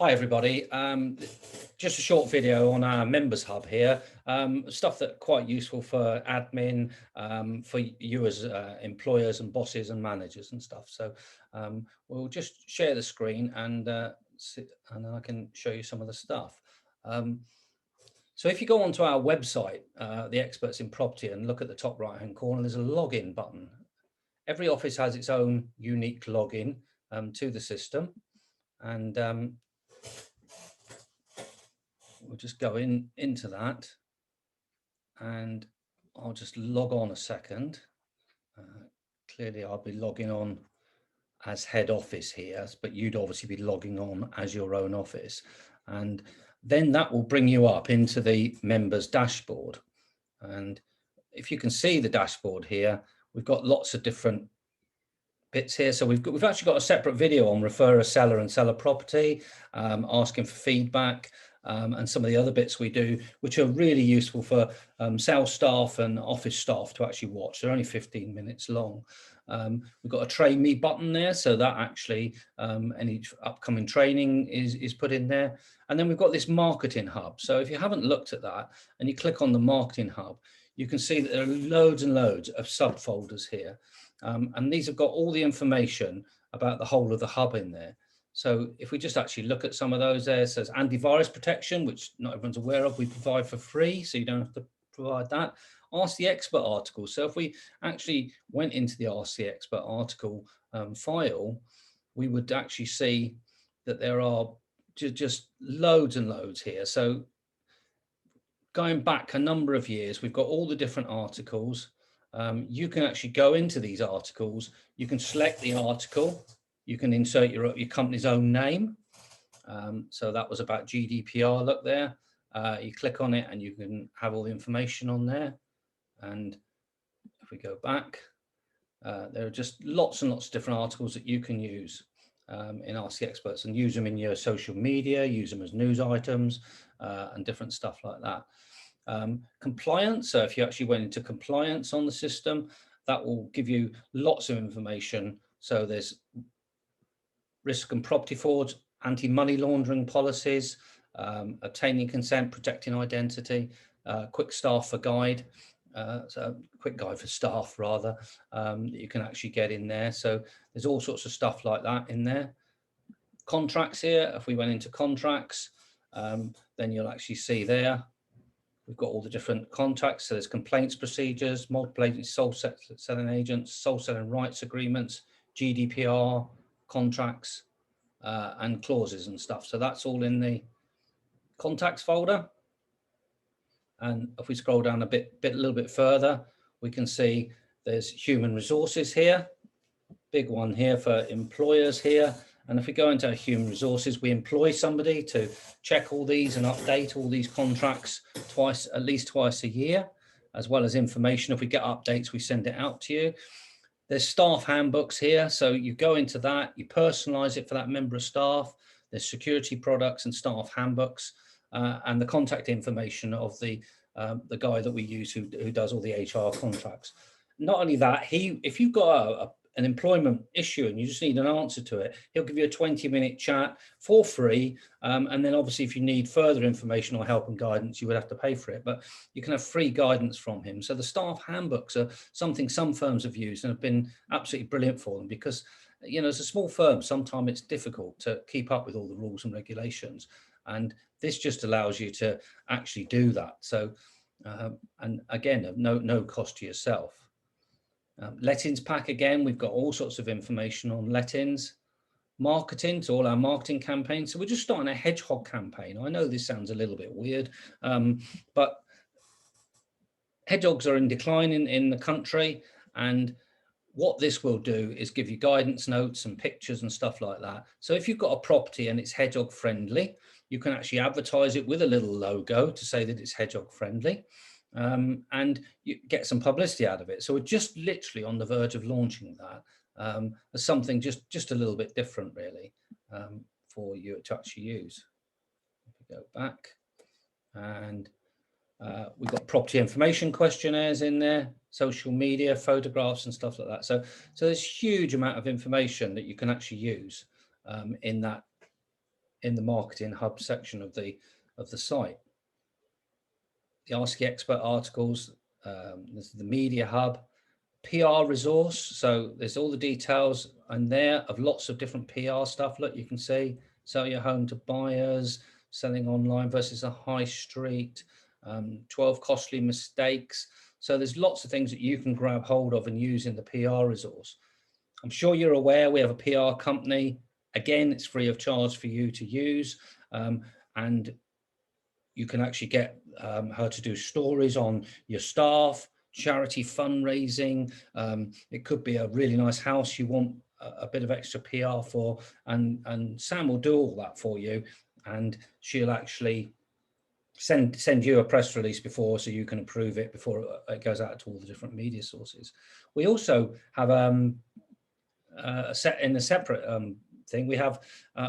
Hi everybody, just a short video on our members hub here, stuff that's quite useful for admin, for you as employers and bosses and managers and stuff. So we'll just share the screen and then I can show you some of the stuff. So if you go onto our website, the Experts in Property, and look at the top right hand corner, there's a login button. Every office has its own unique login to the system, and we'll just go into that, and I'll just log on a second. Clearly I'll be logging on as head office here, but you'd obviously be logging on as your own office, and then that will bring you up into the members dashboard. And if you can see the dashboard here, we've got lots of different bits here. So we've actually got a separate video on refer a seller and seller property, asking for feedback, and some of the other bits we do, which are really useful for sales staff and office staff to actually watch. They're only 15 minutes long. We've got a train me button there, so that actually any upcoming training is put in there. And then we've got this marketing hub. So if you haven't looked at that and you click on the marketing hub, you can see that there are loads and loads of subfolders here. And these have got all the information about the whole of the hub in there. So if we just actually look at some of those there, it says antivirus protection, which not everyone's aware of, we provide for free, so you don't have to provide that. Ask the Expert article. So if we actually went into the Ask the Expert article file, we would actually see that there are just loads and loads here. So going back a number of years, we've got all the different articles. You can actually go into these articles, you can select the article, you can insert your company's own name. So that was about GDPR, look there. You click on it and you can have all the information on there. And if we go back, there are just lots and lots of different articles that you can use in Ask the Experts, and use them in your social media, use them as news items and different stuff like that. Compliance, so if you actually went into compliance on the system, that will give you lots of information. So there's risk and property fraud, anti-money laundering policies, obtaining consent, protecting identity, quick staff for guide, so quick guide for staff rather, that you can actually get in there. So there's all sorts of stuff like that in there. Contracts here, if we went into contracts, then you'll actually see there, we've got all the different contracts. So there's complaints procedures, multiple agency sole selling agents, sole selling rights agreements, GDPR, contracts, and clauses and stuff. So that's all in the contacts folder. And if we scroll down a little bit further, we can see there's human resources here, big one here for employers here. And if we go into human resources, we employ somebody to check all these and update all these contracts at least twice a year, as well as information. If we get updates, we send it out to you. There's staff handbooks here. So you go into that, you personalize it for that member of staff. There's security products and staff handbooks, and the contact information of the guy that we use who does all the HR contracts. Not only that, if you've got an employment issue and you just need an answer to it, he'll give you a 20-minute chat for free. And then obviously if you need further information or help and guidance, you would have to pay for it, but you can have free guidance from him. So the staff handbooks are something some firms have used and have been absolutely brilliant for them, because, you know, as a small firm, sometimes it's difficult to keep up with all the rules and regulations. And this just allows you to actually do that. So, and again, no cost to yourself. Lettings pack, again, we've got all sorts of information on lettings. Marketing, to all our marketing campaigns. So we're just starting a hedgehog campaign. I know this sounds a little bit weird, but hedgehogs are in decline in the country, and what this will do is give you guidance notes and pictures and stuff like that. So if you've got a property and it's hedgehog friendly, you can actually advertise it with a little logo to say that it's hedgehog friendly. And you get some publicity out of it. So we're just literally on the verge of launching that as something just a little bit different, really, for you to actually use. If we go back, and we've got property information questionnaires in there, social media, photographs and stuff like that. So there's a huge amount of information that you can actually use in that in the marketing hub section of the site. The Ask the Expert articles, there's the media hub, PR resource. So there's all the details in there of lots of different PR stuff. Look, you can see sell your home to buyers, selling online versus a high street, 12 costly mistakes. So there's lots of things that you can grab hold of and use in the PR resource. I'm sure you're aware we have a PR company. Again, it's free of charge for you to use. And you can actually get her to do stories on your staff, charity fundraising. It could be a really nice house you want a bit of extra PR for, and Sam will do all that for you, and she'll actually send you a press release before, so you can approve it before it goes out to all the different media sources. We also have a separate thing. We have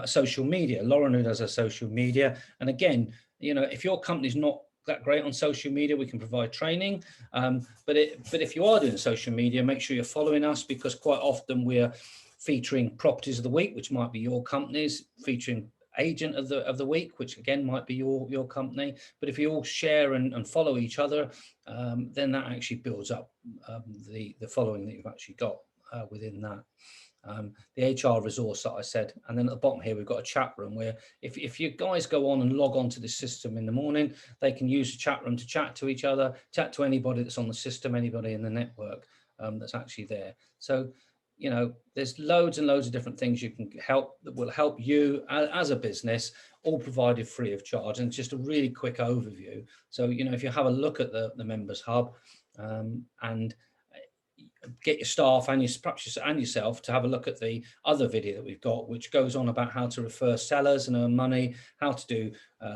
social media. Lauren, who does our social media, and again, you know, if your company's not that great on social media, we can provide training. But if you are doing social media, make sure you're following us, because quite often we're featuring properties of the week, which might be your company's, featuring agent of the week, which again might be your company. But if you all share and follow each other, then that actually builds up the following that you've actually got within that. The HR resource that I said, and then at the bottom here we've got a chat room where if you guys go on and log on to this system in the morning, they can use the chat room to chat to each other, chat to anybody that's on the system, anybody in the network that's actually there. So, you know, there's loads and loads of different things you can help that will help you as a business, all provided free of charge. And just a really quick overview. So, you know, if you have a look at the members hub and get your staff and yourself to have a look at the other video that we've got, which goes on about how to refer sellers and earn money, how to do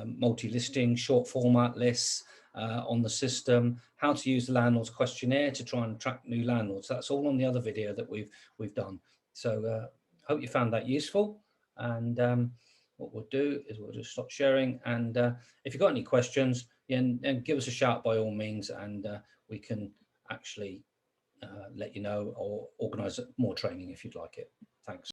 multi-listing, short format lists on the system, how to use the landlord's questionnaire to try and attract new landlords. That's all on the other video that we've done. So hope you found that useful. And what we'll do is we'll just stop sharing. And if you've got any questions, then give us a shout by all means, and we can actually let you know or organise more training if you'd like it. Thanks.